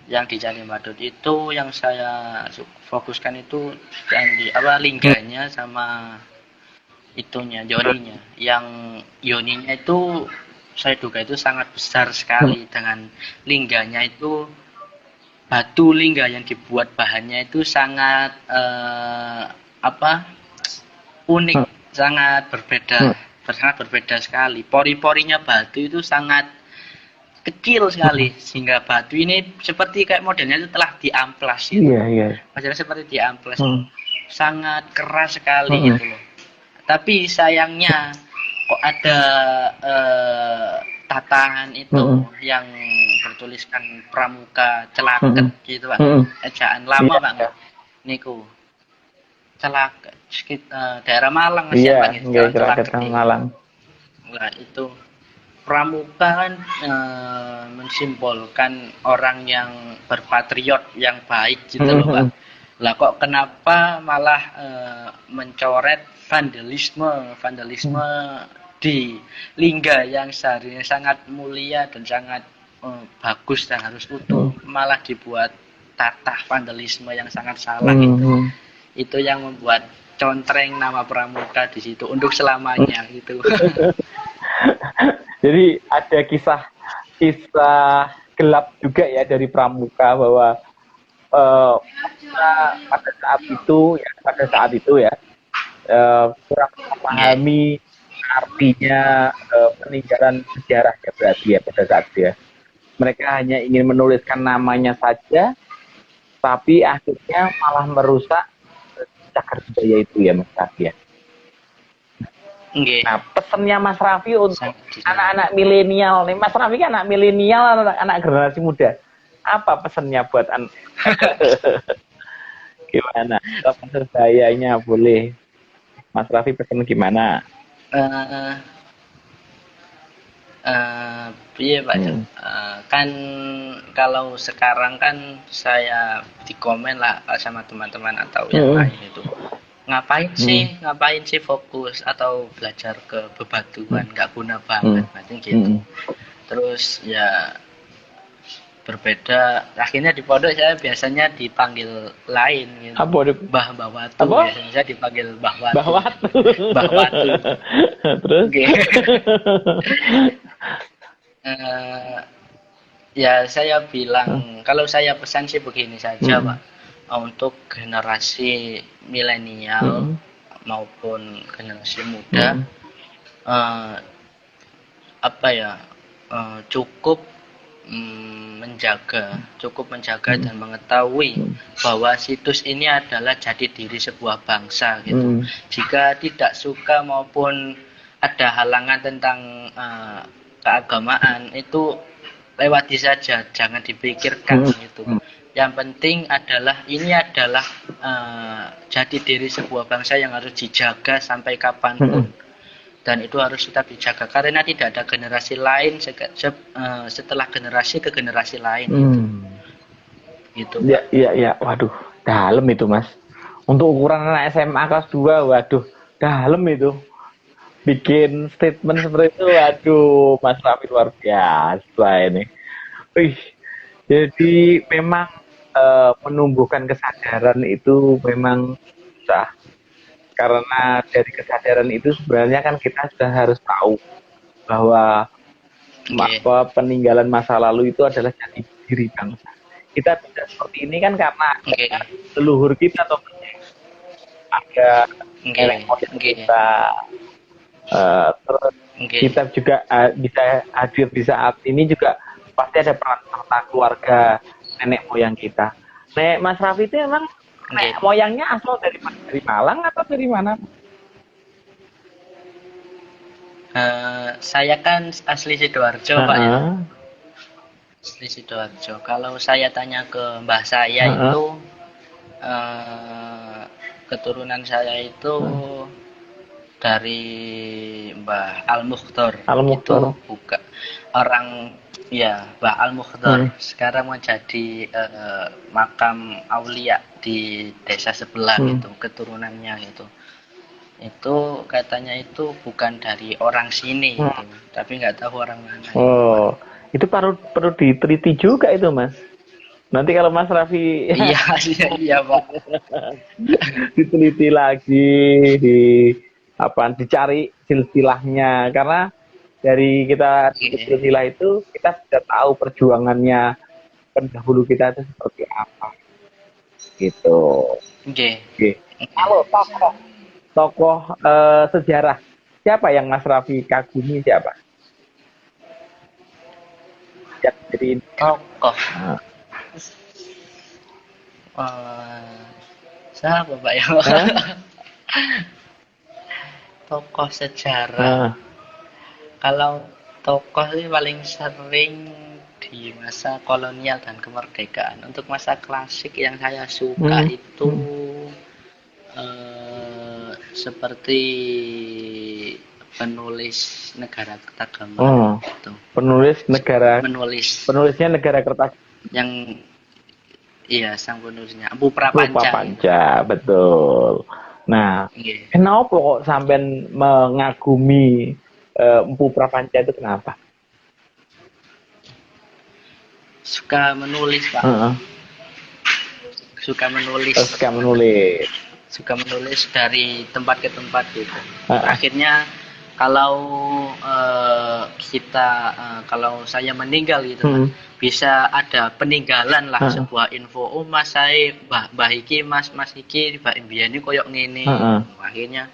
yang di Candi Madut itu yang saya fokuskan itu candi apa lingganya sama itunya yoninya. Yang yoninya itu saya duga itu sangat besar sekali dengan lingganya itu batu lingga yang dibuat bahannya itu sangat apa unik, sangat berbeda, sangat berbeda sekali. Pori-porinya batu itu sangat kecil sekali sehingga batu ini seperti kayak modelnya itu telah diamplas gitu. Modelnya seperti diamplas. Sangat keras sekali gitu loh. Tapi sayangnya kok ada tatahan itu yang bertuliskan Pramuka Celaket gitu Pak. Ejaan lama Pak. Niku. Celaket daerah Malang Mas ya Pak. Celaket Malang. Nah, itu Pramuka kan mensimbolkan orang yang berpatriot, yang baik gitu loh Pak. Lah kok kenapa malah mencoret vandalisme di lingga yang seharusnya sangat mulia dan sangat bagus dan harus utuh, malah dibuat tatah vandalisme yang sangat salah gitu. Itu yang membuat contreng nama Pramuka di situ untuk selamanya gitu. Jadi ada kisah gelap juga ya dari Pramuka bahwa pada saat itu ya kurang memahami artinya peninggalan sejarah ya berarti ya pada saat itu ya. Mereka hanya ingin menuliskan namanya saja, tapi akhirnya malah merusak cagar budaya itu ya Mas Raffi ya. Nah, pesannya Mas Raffi untuk anak-anak milenial nih, Mas Raffi kan anak milenial, anak generasi muda. Apa pesannya buat gimana? Pesan sayanya boleh. Mas Raffi pesan gimana? Iya Pak, kan kalau sekarang kan saya di komen lah sama teman-teman atau yang lain itu ngapain sih fokus atau belajar ke bebatuan, nggak guna banget macam gitu. Terus ya berbeda, akhirnya di pondok saya biasanya dipanggil lain gitu. Mbah Watu, biasanya saya dipanggil Mbah Watu. Mbah Watu. Terus ya saya bilang kalau saya pesan sih begini saja Pak, untuk generasi milenial maupun generasi muda cukup menjaga dan mengetahui bahwa situs ini adalah jati diri sebuah bangsa gitu. Jika tidak suka maupun ada halangan tentang keagamaan itu lewati saja, jangan dipikirkan gitu. Yang penting adalah ini adalah jati diri sebuah bangsa yang harus dijaga sampai kapanpun. Dan itu harus tetap dijaga karena tidak ada generasi lain setelah generasi ke generasi lain gitu. Iya, waduh, dalam itu Mas. Untuk ukuran anak SMA kelas 2, waduh, dalam itu. Bikin statement seperti itu, waduh, Mas Raffi luar biasa ini. Jadi memang menumbuhkan kesadaran itu memang susah. Karena dari kesadaran itu sebenarnya kan kita sudah harus tahu bahwa peninggalan masa lalu itu adalah jati diri bangsa. Kita tidak seperti ini kan karena leluhur kita atau ada nenek moyang kita. Terus kita juga bisa hadir di saat ini juga pasti ada peran serta keluarga nenek moyang kita. Mas Raffi itu emang nenek moyangnya asal dari Malang atau dari mana? Saya kan asli Sidoarjo Pak ya. Asli Sidoarjo. Kalau saya tanya ke mbah saya itu keturunan saya itu dari Mbah Al-Mukhtar. Itu bukan orang Ya, Mbah Al-Mukhdar sekarang menjadi makam aulia di desa sebelah gitu, keturunannya gitu. Itu katanya itu bukan dari orang sini itu, tapi nggak tahu orang mana. Oh, itu perlu diteliti juga itu, Mas. Nanti kalau Mas Raffi Iya, iya, iya, Pak. diteliti lagi, di dicari silsilahnya, karena dari kita Oke, silsilah itu kita bisa tahu perjuangannya pendahulu kita itu seperti apa gitu. oke, Oke. oke. Kalau tokoh sejarah, siapa yang Mas Raffi kagumi, siapa yang jadi Tokoh. nah, Eh, siapa Pak ya? eh? Tokoh sejarah. Nah, Kalau tokoh sih paling sering di masa kolonial dan kemerdekaan. Untuk masa klasik yang saya suka hmm, itu seperti penulis negara oh, Kertagamana gitu. penulisnya negara kertas. Yang iya sang penulisnya Empu Rupa Prapanca gitu. Panca, betul. Nah, Iya. kenapa kok sampai mengagumi Empu Prapanca itu kenapa? Suka menulis Pak, Heeh. suka menulis, Suka menulis. suka menulis dari tempat ke tempat gitu. Heeh. Akhirnya kalau kalau saya meninggal gitu Pak, bisa ada peninggalan lah, sebuah info. Oh Mas saya Mbah iki Mas iki Mbak Imbian ini koyok ngene. Akhirnya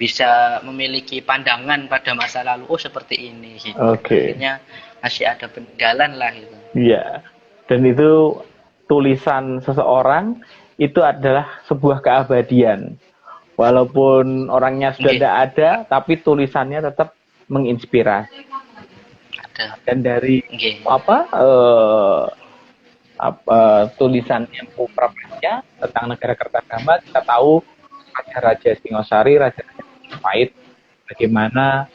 bisa memiliki pandangan pada masa lalu, oh seperti ini gitu. Oke. Akhirnya masih ada peninggalan lah gitu. Iya. Dan itu tulisan seseorang itu adalah sebuah keabadian. Walaupun orangnya sudah Nggih, tidak ada, tapi tulisannya tetap menginspirasi. ada. Dan dari Nggih. tulisan Empu Prapanca tentang negara Kertagama, kita tahu Raja-Raja Singosari, Raja-Raja Majapahit, bagaimana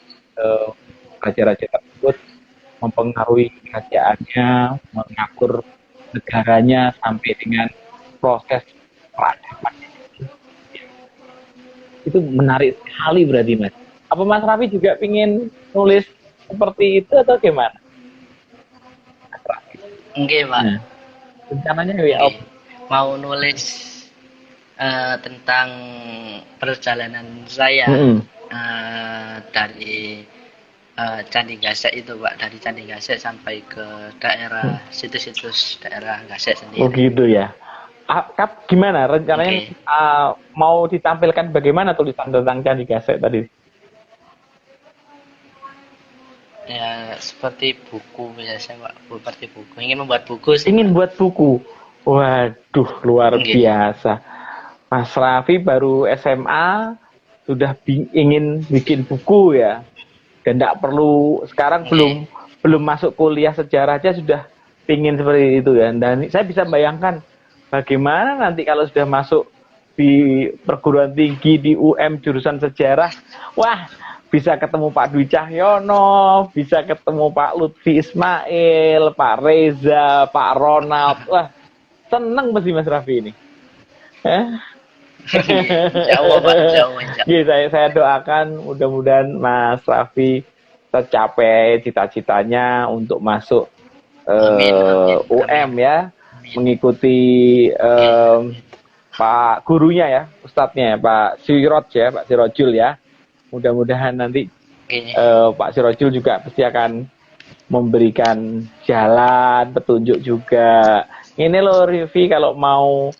raja-raja tersebut mempengaruhi kerajaannya, mengatur negaranya sampai dengan proses peradaban. Itu menarik sekali berarti, Mas. Apa Mas Raffi juga ingin nulis seperti itu atau gimana? Mas Raffi. Nggih, Pak. Nah, rencananya ya Nggih. Mau nulis tentang perjalanan saya dari Candi Gasek itu Pak, dari Candi Gasek sampai ke daerah situs-situs daerah Gasek sendiri. Oh gitu ya. Kap, gimana rencananya mau ditampilkan bagaimana tulisan tentang Candi Gasek tadi? Ya seperti buku biasa Pak, seperti buku. Ingin membuat buku sih. Ingin Pak. buat buku. Waduh, luar biasa. Mas Raffi baru SMA sudah ingin bikin buku ya. Dan tidak perlu sekarang belum masuk kuliah sejarah aja sudah pingin seperti itu ya. Dan saya bisa bayangkan bagaimana nanti kalau sudah masuk di perguruan tinggi di UM jurusan sejarah, wah bisa ketemu Pak Dwi Cahyono, bisa ketemu Pak Lutfi Ismail, Pak Reza, Pak Ronald, wah seneng pasti Mas Raffi ini. Jauh Pak, jauh. Ya, saya doakan mudah-mudahan Mas Raffi tercapai cita-citanya untuk masuk UM ya, mengikuti Pak gurunya ya, ustadznya ya, Pak Siroj ya, Pak Sirojul ya. Mudah-mudahan nanti Pak Sirojul juga pasti akan memberikan jalan, petunjuk juga. Ini loh Rivi kalau mau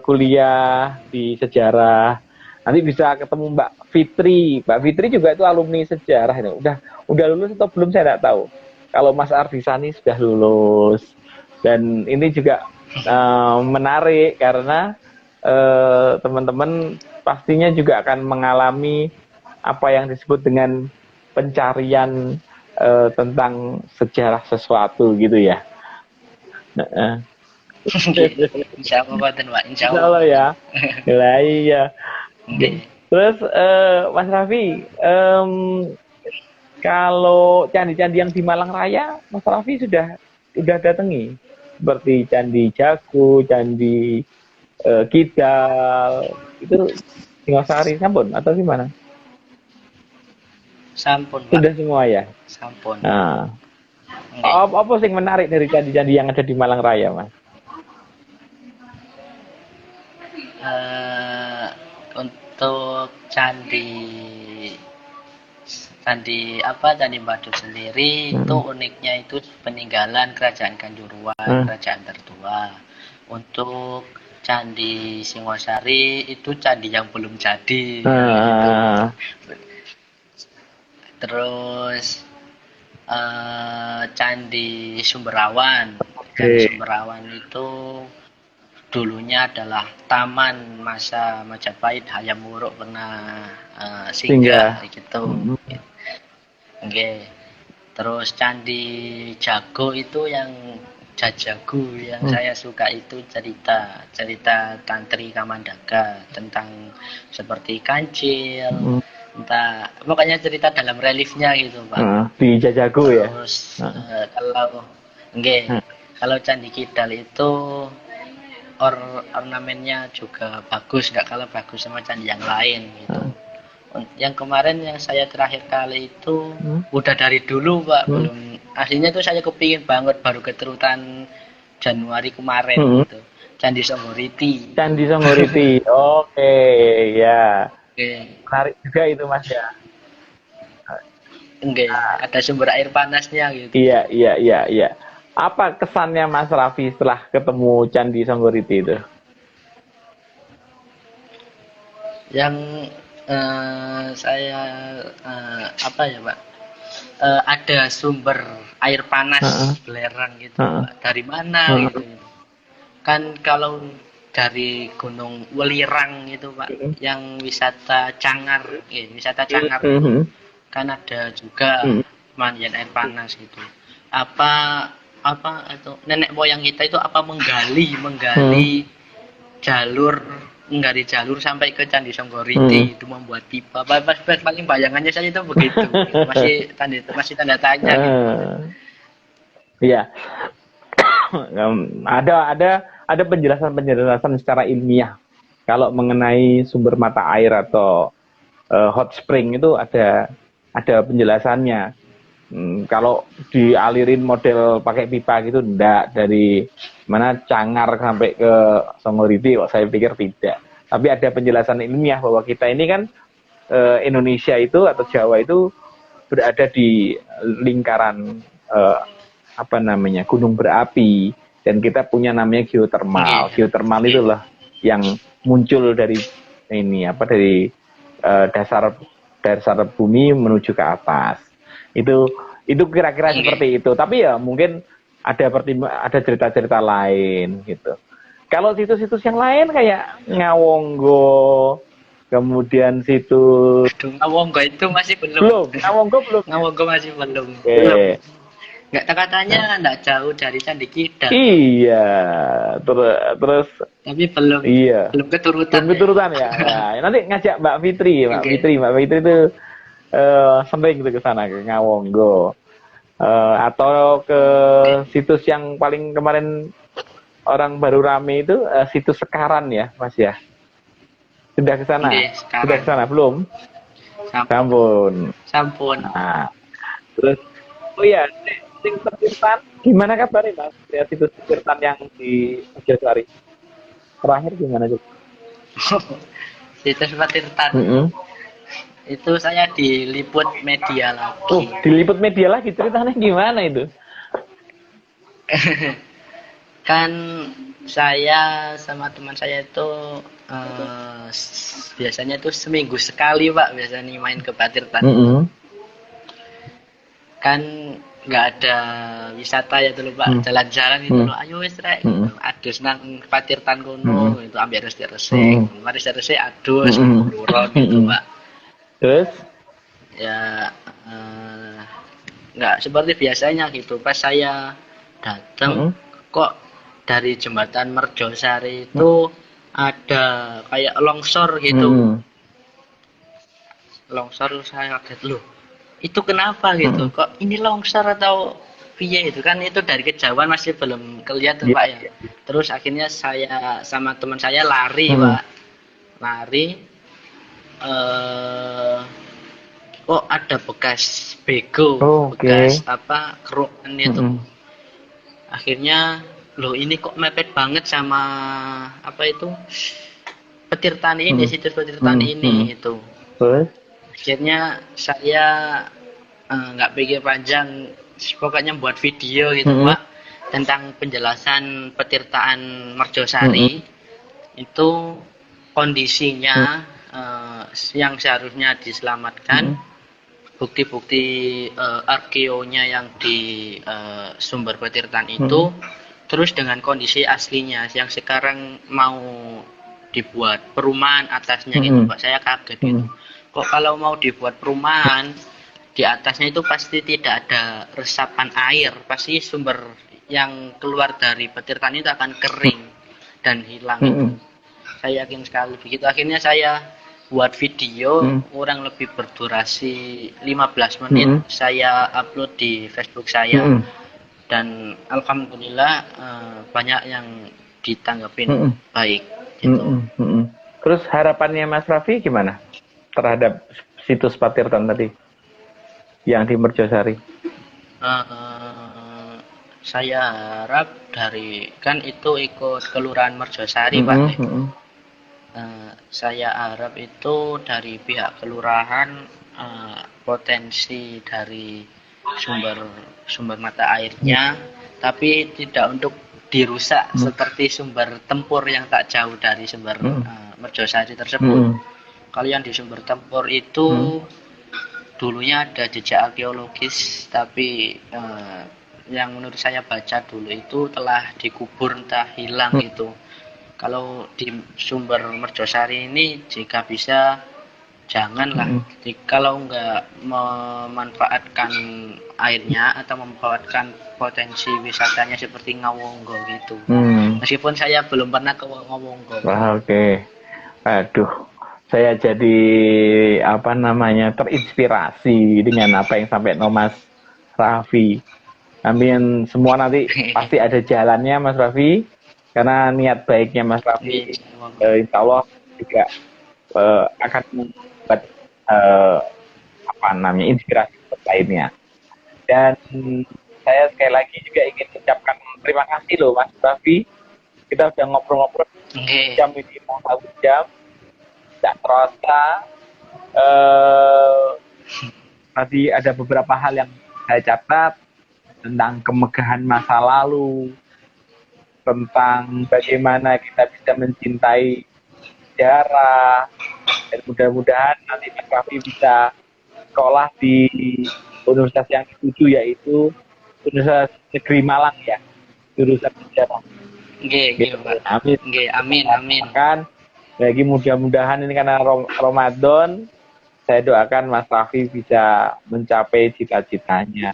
kuliah di sejarah, nanti bisa ketemu Mbak Fitri. Mbak Fitri juga itu alumni sejarah itu. Udah lulus atau belum saya tidak tahu. Kalau Mas Ardisani sudah lulus. Dan ini juga menarik karena teman-teman pastinya juga akan mengalami apa yang disebut dengan pencarian tentang sejarah sesuatu gitu ya. Insya Allah Pak, Insya Allah ya. Lah iya. Terus Mas Raffi, Kalau candi-candi yang di Malang Raya, Mas Raffi sudah datangi, seperti Candi Jago, Candi Kidal, itu Singosari, sampun atau gimana? Sampun, Pak. Sudah semua ya. Sampun. Nah, Nggih. apa sih yang menarik dari candi-candi yang ada di Malang Raya, Mas? Eh, untuk candi candi apa Candi Badut sendiri itu uniknya itu peninggalan kerajaan Kanjuruhan, Hmm. kerajaan tertua. Untuk Candi Singosari itu candi yang belum jadi gitu. Nah, Terus Candi Sumberawan. Candi oke. Sumberawan itu dulunya adalah taman masa Majapahit, Hayam Wuruk pernah Singgah. singgah gitu. Mm. Oke. Terus Candi Jago itu yang Jajagu yang saya suka itu cerita cerita Tantri Kamandaka tentang seperti kancil, entah pokoknya cerita dalam reliefnya gitu Pak. Di Jajago ya. Terus kalau enggak, kalau Candi Kidal itu ornamennya juga bagus, nggak kalah bagus sama candi yang lain gitu. Yang kemarin yang saya terakhir kali itu udah dari dulu Pak, belum aslinya tuh saya kepingin banget baru keterutan Januari kemarin gitu. Candi Songgoriti. Candi Songgoriti. Oke, ya. Oke. Menarik juga itu Mas ya. Enggak, ada sumber air panasnya gitu. Iya, iya, iya, iya. Apa kesannya Mas Raffi setelah ketemu Candi Songgoriti itu? Yang saya apa ya Pak? Ada sumber air panas belerang gitu Pak. Dari mana gitu. Kan kalau dari Gunung Welirang itu Pak, yang wisata Cangar, wisata Cangar itu kan ada juga pemandian air panas gitu. Apa atau nenek moyang kita itu apa menggali jalur sampai ke Candi Songgoriti itu membuat pipa. Paling bayangannya saya itu begitu. Masih tanda tanya gitu. Iya. ada penjelasan secara ilmiah kalau mengenai sumber mata air atau hot spring itu ada penjelasannya. Kalau dialirin model pakai pipa gitu enggak, dari mana Cangar sampai ke Songgoriti kok saya pikir tidak. Tapi ada penjelasan ilmiah bahwa kita ini kan Indonesia itu atau Jawa itu berada di lingkaran gunung berapi, dan kita punya namanya geotermal. Geotermal itulah yang muncul dari dari dasar bumi menuju ke atas. Itu kira-kira seperti itu. Tapi ya mungkin ada cerita-cerita lain gitu. Kalau situs-situs yang lain kayak Ngawonggo, kemudian situs Ngawonggo itu masih belum. Ngawonggo masih belum. Okay. Nggak, katanya nggak jauh dari Candi Kidal. Iya, terus. Tapi belum. Iya. Belum keturutan ya. Nah, nanti ngajak Mbak Fitri itu sering gitu ke sana ke Ngawonggo. Atau ke situs yang paling kemarin orang baru rame itu situs Sekaran ya, Mas ya. Sudah ke sana? Sudah ke sana belum? Sampun. Nah, terus ya, Tirtan, gimana kabarnya Mas? Lihat situs Tirtan yang di Mojosari. Terakhir gimana tuh? Situs Tirtan. Itu saya diliput media lagi. Oh, diliput media lagi, ceritanya gimana itu? Kan saya sama teman saya itu biasanya itu seminggu sekali Pak, biasanya main ke Tirtan. Kan nggak ada wisata ya dulu Pak, jalan-jalan gitu loh, ayo wis rek, adus nang Patirtan kono, itu ambil resik, mari resik adus buron gitu Pak. Terus? Ya nggak seperti biasanya gitu, pas saya datang kok dari jembatan Merjosari itu ada kayak longsor gitu. Longsor, saya kaget loh. itu kenapa gitu, kok ini longsor atau piye itu kan, itu dari kejauhan masih belum kelihatan Iya, Pak ya. iya. Terus akhirnya saya sama teman saya lari Mm-mm. Pak, lari, eh oh ada bekas bego, Oh, bekas oke. apa kerukan itu. Mm-mm. Akhirnya loh ini kok mepet banget sama apa itu petir tani ini, Mm-mm. situs petir Mm-mm. tani Mm-mm. ini itu. Terus? Akhirnya saya nggak pikir panjang, pokoknya buat video gitu Mm-mm. Pak tentang penjelasan petirtaan Mm-mm. Merjosari itu Mm-mm. kondisinya yang seharusnya diselamatkan, Mm-mm. bukti-bukti arkeonya yang di sumber petirtaan Mm-mm. itu, terus dengan kondisi aslinya yang sekarang mau dibuat perumahan atasnya gitu Mm-mm. Pak. Saya kaget gitu, Mm-mm. kok kalau mau dibuat perumahan di atasnya itu pasti tidak ada resapan air, pasti sumber yang keluar dari petirtaan itu akan kering dan hilang itu. Mm-mm. Saya yakin sekali begitu. Akhirnya saya buat video Mm-mm. kurang lebih berdurasi 15 menit, Mm-mm. saya upload di Facebook saya, Mm-mm. dan alhamdulillah banyak yang ditanggapin Mm-mm. baik gitu. Mm-mm. Mm-mm. Terus harapannya Mas Raffi gimana terhadap situs Patirtan tadi yang di Merjosari? Eh, saya harap dari kan itu ikut Kelurahan Merjosari Pak. Mm-mm. Mm-mm. Saya harap itu dari pihak kelurahan, potensi dari sumber sumber mata airnya, tapi tidak untuk dirusak Mm-mm. seperti sumber tempur yang tak jauh dari sumber Mm-mm. Merjosari tersebut. Mm-mm. Kalau yang di sumber tempur itu Mm-mm. dulunya ada jejak arkeologis, tapi yang menurut saya baca dulu itu telah dikubur entah hilang gitu. Kalau di sumber Merjosari ini jika bisa janganlah, Mm-mm. kalau nggak memanfaatkan airnya atau memanfaatkan potensi wisatanya seperti Ngawonggo gitu. Mm. Meskipun saya belum pernah ke Ngawonggo. Wah, oke. Aduh, saya jadi apa namanya terinspirasi dengan apa yang sampai Mas Raffi. Amin, semua nanti pasti ada jalannya Mas Raffi, karena niat baiknya Mas Raffi, insya Allah juga akan membuat eh, apa namanya inspirasi lainnya. Dan saya sekali lagi juga ingin mengucapkan terima kasih loh Mas Raffi. Kita udah ngobrol-ngobrol jam ini mau 1 jam, tidak terasa. Eh, Tadi ada beberapa hal yang saya catat tentang kemegahan masa lalu, tentang bagaimana kita bisa mencintai sejarah, dan mudah-mudahan nanti Mas Raffi bisa sekolah di universitas yang dituju, yaitu Universitas Negeri Malang ya, jurusan sejarah. Nggih, nggih, Gitu. Pak. Amin. Nggih, amin, amin. Doakan, lagi mudah-mudahan ini karena Ramadan, saya doakan Mas Raffi bisa mencapai cita-citanya.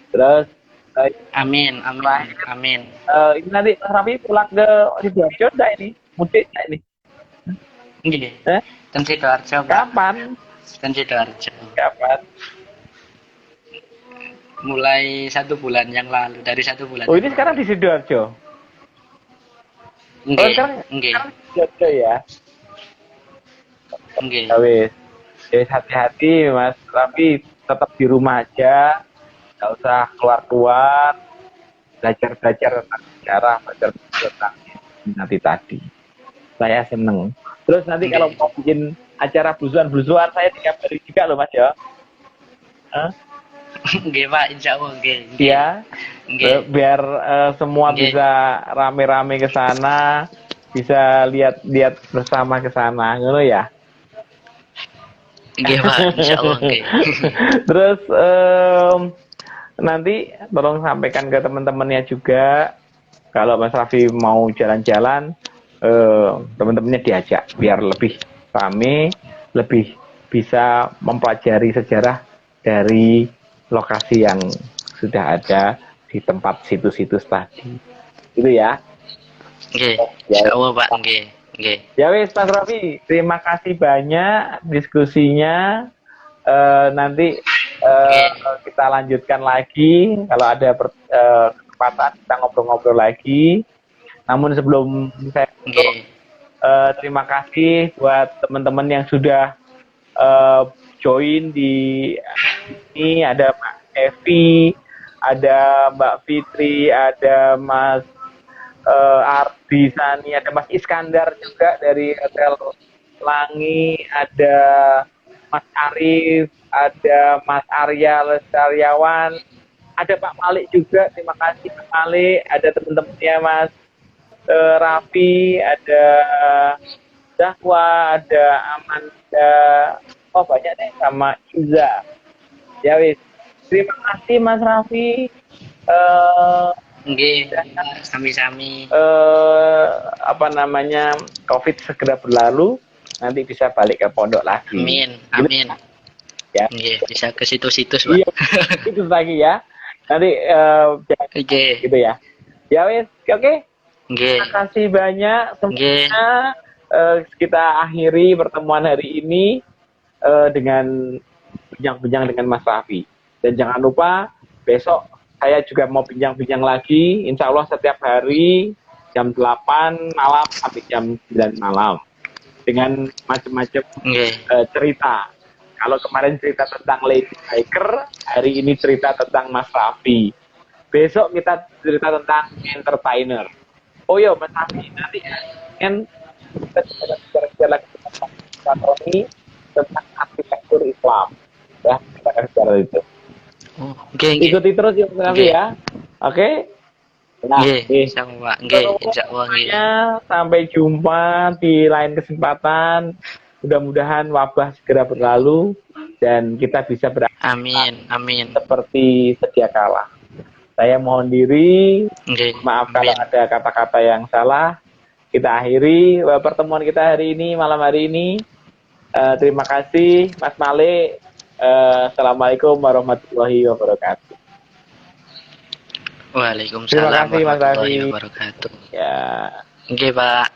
Terus Amin, amin, amin. ini nanti Mas Raffi pulang ke Sidoarjo enggak ini? Mudik enggak ini? Nggih. Eh? Ten Sidoarjo, Pak. Kapan? Ten Sidoarjo. Kapan? Mulai 1 bulan yang lalu, dari 1 bulan. Oh, ini sekarang di Sidoarjo. Nggih, Oh, sekarang nggih, di Sidoarjo ya. nggih. Ya wis. Jadi hati-hati Mas Raffi, tetap di rumah aja. Nggak usah keluar-keluar. Belajar-belajar tentang sejarah, belajar tentang nanti tadi. Saya seneng. Terus nanti kalau mau bikin acara blusuan-blusuan, saya dikabari juga loh Mas ya. Nggih, Pak, insyaallah nggih. Ya, Nggih. biar semua Nggih. bisa rame-rame ke sana, bisa lihat-lihat bersama ke sana, ngono ya. Nggih, Pak, insyaallah nggih. Terus nanti tolong sampaikan ke teman-temannya juga, kalau Mas Raffi mau jalan-jalan, teman-temannya diajak biar lebih rame, lebih bisa mempelajari sejarah dari lokasi yang sudah ada di tempat situs-situs tadi. Itu ya. Nggih, insyaallah Pak, nggih. Nggih. Ya wis Mas Raffi, terima kasih banyak diskusinya. Nanti Kita lanjutkan lagi kalau ada kesempatan kita ngobrol-ngobrol lagi. Namun sebelum saya tutup, terima kasih buat teman-teman yang sudah join di ini. Ada Mbak Evi, ada Mbak Fitri, ada Mas Ardi Sani, ada Mas Iskandar juga dari Hotel Langi, ada Mas Arif, ada Mas Arya Lestariawan, ada Pak Malik juga, terima kasih Pak Malik, ada teman-temannya Mas Raffi, ada Zahwa, ada Amanda, oh banyak deh, sama Iza. Ya wis, terima kasih Mas Raffi. Sami-sami. Apa namanya, COVID segera berlalu, nanti bisa balik ke pondok lagi. Amin. Ya. Bisa ke situs-situs, Pak. Iya, itu lagi ya. Nanti gitu ya. Ya wis, oke. Terima kasih banyak semuanya. Kita akhiri pertemuan hari ini dengan bincang-bincang dengan Mas Raffi. Dan jangan lupa besok saya juga mau bincang-bincang lagi, insya Allah setiap hari jam 8 malam sampai jam 9 malam dengan macam-macam cerita. Kalau kemarin cerita tentang Lady Biker, hari ini cerita tentang Mas Raffi. Besok kita cerita tentang entertainer. Oh iya Mas Raffi, nanti kan kita bicara lagi tentang tentang arsitektur Islam. Ya, kita akan bicara itu. Ikuti terus ya Mas Raffi ya. Oke. Nah, sampai jumpa di lain kesempatan. Mudah-mudahan wabah segera berlalu dan kita bisa Amin. Seperti sedia kala. Saya mohon diri. Maaf kalau ada kata-kata yang salah. Kita akhiri pertemuan kita hari ini, malam hari ini. Terima kasih Mas Malik. Assalamualaikum warahmatullahi wabarakatuh. Waalaikumsalam warahmatullahi wabarakatuh. Ya. Oke, Pak.